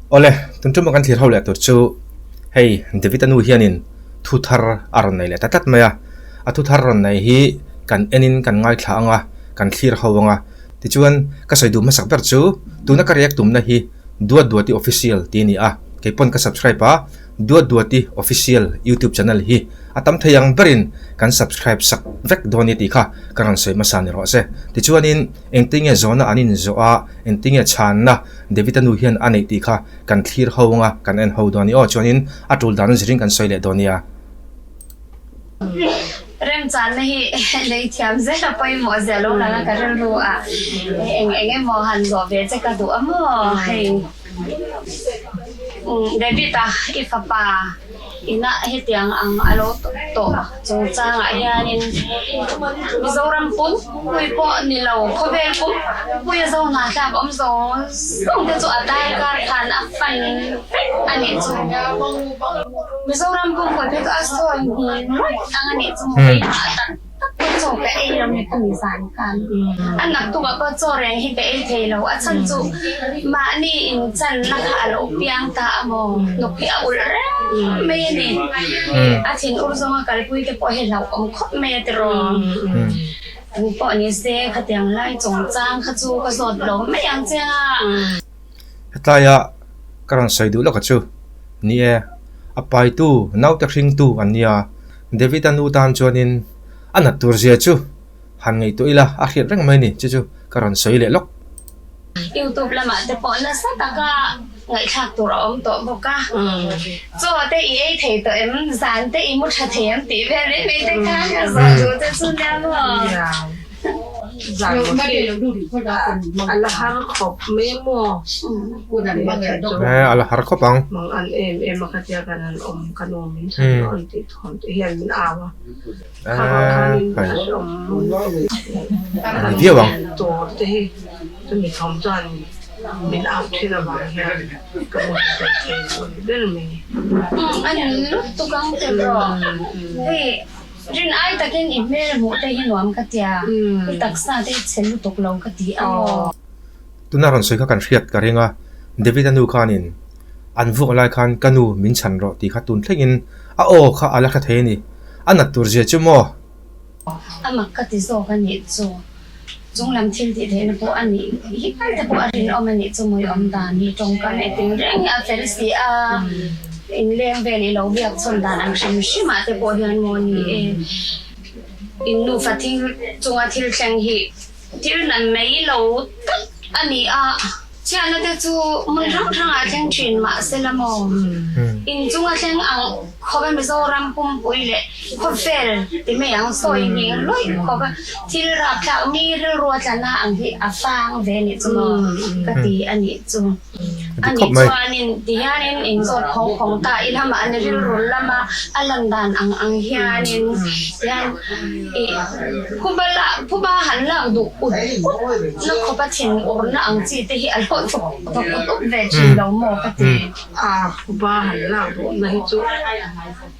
Ole, tuntum makan thir haule tur chu hey Davida nu hianin thu thar aron nei le tatat maya a thu thar ron nei hi kan enin kan ngai thla anga kan thlir hawanga ti chuan ka soidu ma sakber chu tuna ka react tum na hi duati official ti ni a ke pon ka subscribe a duati official YouTube channel hi atam thayang berin kan subscribe sak vek doni ti kha karan soi masani ro se ti chuanin engtinge zona anin zo a engtinge chan na Davida nu hian anei ti kha kan thlir hawanga kan en ho doni o chuanin atul dan ziring kan soi le donia rem chan hi lei thiam ze la pai mo ze lo la ka rem ru a eng mo han go ve che ka du amo hei Davida ifapa ina hetiang ang alo to chung chang a hianin mizoram pun pui po nilau khovel pun pui zo na ta om zo song te chu atai ka khan a fan ani chu mizoram pun ko te ka so ni ang ani chu cho cái ai làm việc cùng sản can anh nạp tụ có cho rèn hi cái ai thấy lâu anh chân tụ mà ni chân là khá lâu piang ta mò nộp cái áo ra mẹ nè anh xin ur xong cái bụi cái bọi lâu ông khóc mẹ rồi bụi bọi như xe khát tiếng lại trồng trang khát chú có giọt lâu mẹ ăn chưa tại à karan soi du lo ka chu ni e apai tu nau ta ring tu ania Davida nu tan chuanin anat tur zia chu han ngei to ila a khiat reng mai ni chu karon soi le lok YouTube lama te po na sa taka ngai khak tur om to boka cho te i thei to em san te i mu tha them ti ve le me te ka ka so chu te sun ya lo rồi mà để đủ thì thôi đó anh là hàng khop memo của đàn bạn eh ala har ko pang mang anh em mà cái gì cái anh kanom mình thấy anh thì thon thì hiện mình ảo dia bang to thì mình không cho mình ảo thì là bằng hiện cái một cái bên mình anh tu kang te bro hey rin ai takin email mo te hinom ka tia taksa te chelu tok lo ka ti amo tuna ron soi kha kan riat ka renga Davida nu khanin an vuk lai khan kanu min chan ro ti kha tun thlengin a o kha ala kha the ni anat tur je chumo ama ka ti zo ka ni chu chung lam thil ti the na po ani hi kan te po arin om ani chu moi om dan ni tong kan e ting reng a felsi a in leng ve ni lo biak chon dan ang shim shima te po hian mo ni in nu fathing chunga thil thleng hi thil nan mei lo tak ani a chana te chu mun rang rang a thleng thin ma selamo in chunga thleng ang khobe mizoram pum pui le khovel ti me ang soi ni loi khoba thil ra thla mi ri ro chana ang hi a fang ve ni chu ka ti ani chu ani chuanin tianin in zo khong ta ilama an ril rul lama alandan ang hianin yan e kuba hanla du ut na khopa thin orna ang chi te hi alho to ve chi lo mo ka ti kuba hanla du na hi chu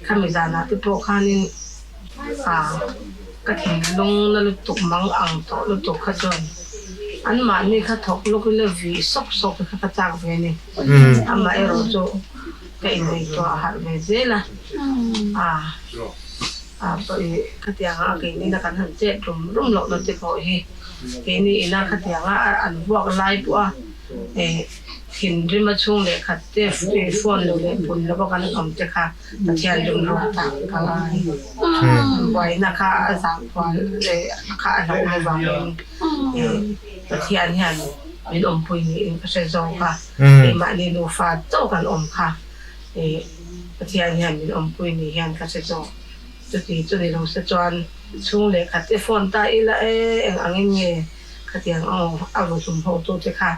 kamizana ti po khanin ka thin long na lu tuk mang ang to lu tuk kha jon anh mà ni khát thọc lúc cái vì sốc cái khát chạc về này anh mà em rồi cho cái này cho hạt về dễ là bởi khát tiếng cái này là cần hẳn chết rung lộn nó tuyệt vời he cái này là khát tiếng anh buộc lại bữa hiện trên mặt chung để khát tiếp về phone rồi bún nó bao cái cầm chắc khá khát tiếng rung lộn tạm cái này vậy là khá sáng toán để khá nóng hay vàngประเทศเนี่ยมีอมปุยนี่ก็ใช้จงค่ะมาในนูฟ้าโตกันอมค่ะประเทศเนี่ยมีอมปุยนี่เห็นก็ใช้จงจุดนี้เราจะจวนช่วงเล็กค่ะที่ฝนตายละอังเงี้ยค่ะที่เอาลงสุ่มโพตัวที่ค่ะ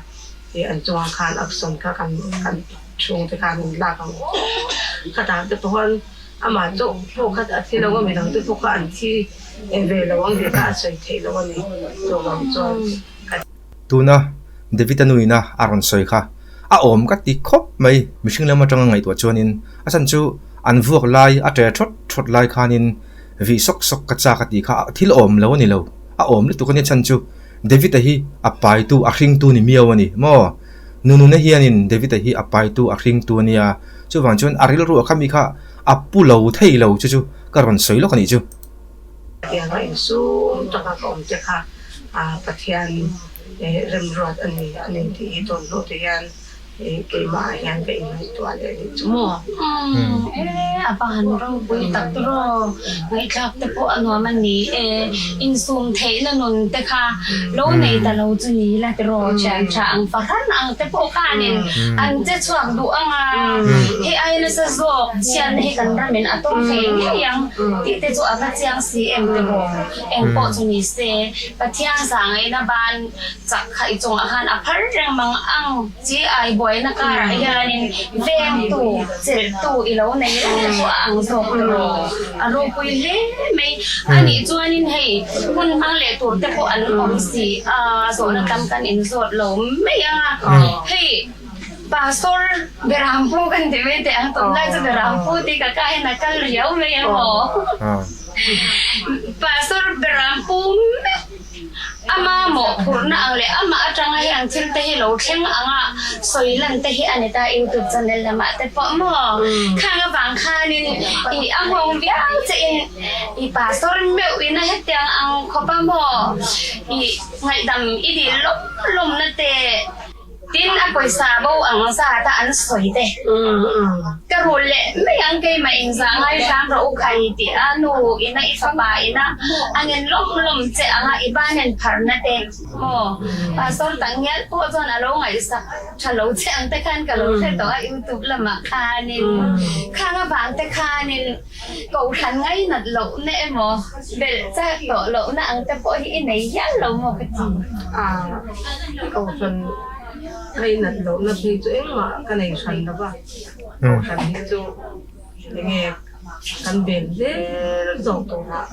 อันจงคานอักษรค่ะกันช่วงที่ค่ะมันลากกันค่ะแต่ที่พวกอามาโตพวกค่ะที่เราก็มีทั้งที่พวกอันที่เวลาวันที่ค่ะใช้เทเราก็มีตัวกันจวนtuna Davida nu ina aron soi kha a om ka ti khop mai mishing lama tanga ngai to chuanin asan chu an vuak lai a tre thot lai khanin vi sok ka cha ka ti kha thil om lo ni lo a om le tu kan chan chu Davida hi a pai tu a hring tu ni miaw ani mo nu na hianin Davida hi apai tu a ring tu ania chu wang chon aril ru khami kha apu lo thei lo chu karon soi lo kani chu yang ai su taka kom te kha pathian rem rot ani ti ton lo te yan ke ma yan ke ngai to ale chu mo apahan ro pui tak ro ngai thak te po anwa man ni in sum thei na nun te kha lo nei ta lo chu ni la te ro chan chang fa khan ang te po ka nin an che chuak du anga he ai na sa zo sian he kan ra men atom thei nge yang ti te chu ava chiang si em te ro em po chu ni se pathian sang ai na ban chak khai chung a han a phar rang mang ang chi ai boy na ka ra yanin vem tu chel tu ilo nei so ang so ro aro pui le mai ani chuanin hei kun mang le tur te po an om si so na tam kan in so lo mai hei pastor berampu kan dewe te ang tonga sa berampu ti kakain na kal riyaw mai mo pastor berampu ama mo purna ang le ama atang ay ang til te lo theng anga soilan te hi anita YouTube channel lama te po mo khanga bang khanin I among biang che I pastor me wina hetiang ang khopa mo I ngai dam I di lom na te tin ako'y sabaw ang sa taan soy te karule may ang kay mainsa ngay siyang rao kay ti ano ina isapa ina angin lom che ang ibanen par na te mo pastor tangyal po zon alo ngay sa chalo che ang tekan kalo te to ay YouTube lama kanin kanga bang te kanin cầu thành ngay nạt lỗ nè mo bel cha to lỗ na ang te po hi inay yan lo mo kati cầu thành ngay nạt lỗ na thì chỗ em mà cái này thành đó ba cầu thành thì chỗ nghe căn bền dễ dầu tổ hạ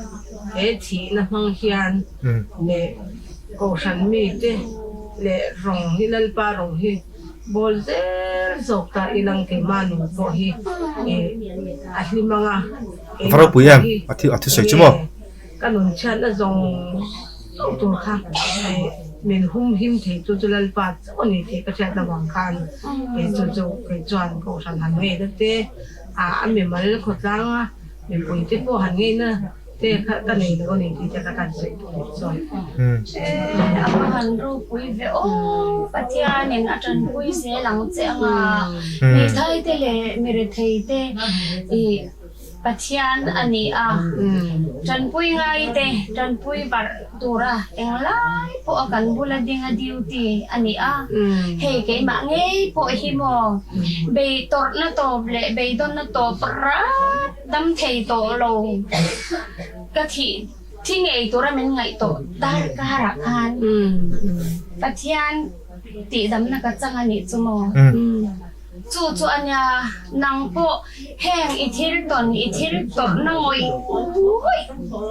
thế chỉ là mang hiền để cầu thành mi thế để rong hi lal pa rong hi bol dễ dầu ta ilang cái manu po hi ahli mga Varo puyam ati soi chu mo kanun chan na zong tổ khác mình hung him thì cho lal pa cho ni thì cái chuyện là hoàng khan cho cái chuyện cầu thành hàng ngày đó thế mình mà lấy khẩu trang mình cũng tiếp vô hàng ngày nữa thế cái này nó này thì chắc là sẽ rồi apahan ro pui ve patia nin atan pui se lang che anga mi thai te le mi re thei te I patian ani tran pui ngai te tran pui bar tura englai po akan bula dinga duty ani he ke ma nge po hi mo be tor na to ble be don na to pra dam thei to lo ka thi thi ngei tura men ngai to dar ka ra khan patian ti dam na ka chang ani chumo chu anya nang po heng ithil ton na ngoi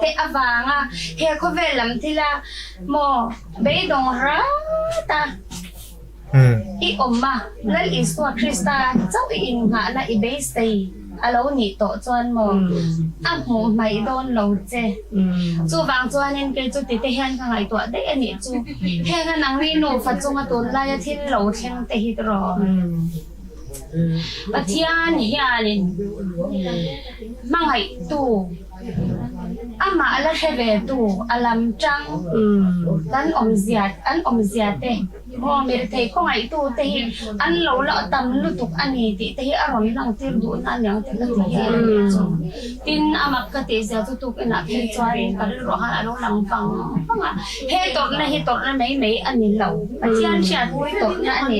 te awanga he ko velam tila mo be dong ra ta I omma lal iswa krista chau in nga na I be stay alo ni to chuan mo mo mai don lo che chu wang chuan in ke chu ti te hian ka ngai to de ani chu heng nang ri no fa chunga ton la ya thin lo theng te hi ro patian hianin mangai tu ama ala heve tu alam chang dan om ziat te mo mir thei ko ngai tu te hi an lo la tam lu tuk ani ti te hi aron lang tir du na nyang te ka ti tin amak ka te za tu tuk ina phe chwai ka ro ha alo lang pang he tor na mai ani lo patian sha pui tor na ani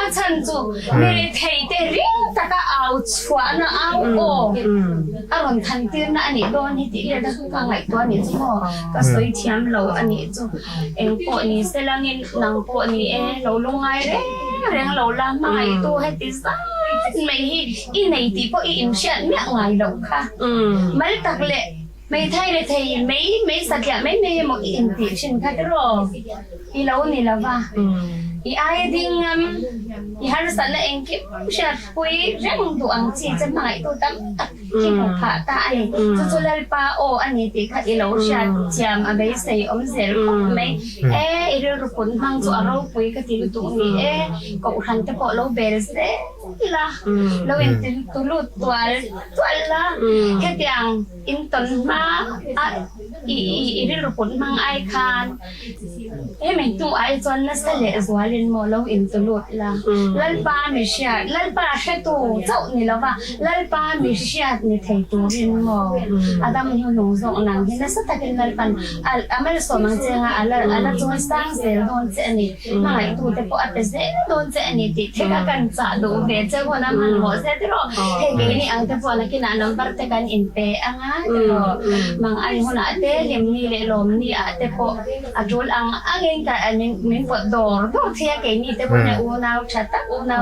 a chan chu mir thei te ring ta ka au chwa na au o aron than tir na ani don hi ti le da ka ngai to ni chu ka soi thiam lo ani chu eng po ni selangin nang po ni lo lungai reng lo la mai tu he ti sa mai hi I nei ti po I im shan me ngai lo kha mal tak le mai thai le thai mai sakya mai mo in ti shin kha ro I lo ni la wa I ai ding i harusan na engkip siya pui reng duang chi chen mai tu tam ki mu pha ta ai chu chu lal pa o ani ti kha i lo siya chiam a bei sei om zel ko mai i ru pun mang chu aro pui ka ti lu tu ni ko han te po lo bel se la lo in tin tu lu tual la ke tiang in ton ma i ru pun mang ai khan mai tu ai chon na sa le zwalin mo lo in tu lu la lal pa mi sia lal pa she tu chau ni lo wa lal pa mi sia ni thei tu rin mo adam ni no zo nang hin sa ta kin lal pan amal so mang chenga ala chon sang se don che ni mai tu te po at se don che ni ti the ka kan cha do ve che ko na man mo se ti ro he ge ni ang te po na kin number te kan in pe anga te ro mang ai ho na te lim ni le lom ni a te po adul ang angin ka anin min po dor do thia ge ni te po na u na chat ta u na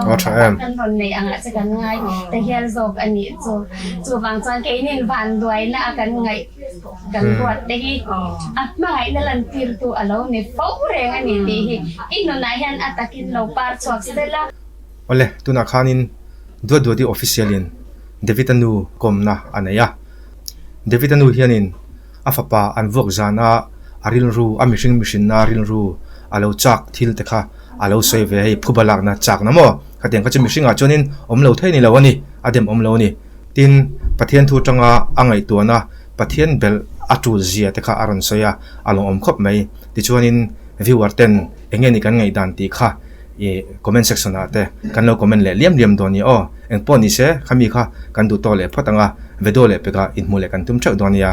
kan ron nei anga che kan ngai te hial zok ani chu wang chan ge ni van duai na kan ngai kan ruat de hi at mai na lan tir tu alo ni fo re ani ti hi ino na hian atakin lo par chok stela ole tuna khanin do di officialin Davida nu komna anaya Davida nu hianin afapa an vok zana aril ru amishin na aril ru alo chak thil te kha alo sei ve hei phubalak na chak na mo khateng ka chimi singa chonin omlo thei ni lawani adem omlo ni tin pathian thu tanga angai tu na pathian bel atu zia te kha aron soya along om khop mai ti chuanin viewer ten engeni kan ngai dan ti kha e comment section ate kan lo comment le liam doni o eng poni se khami kha kan du to le phatanga vedo le peka in mule kan tum chak donia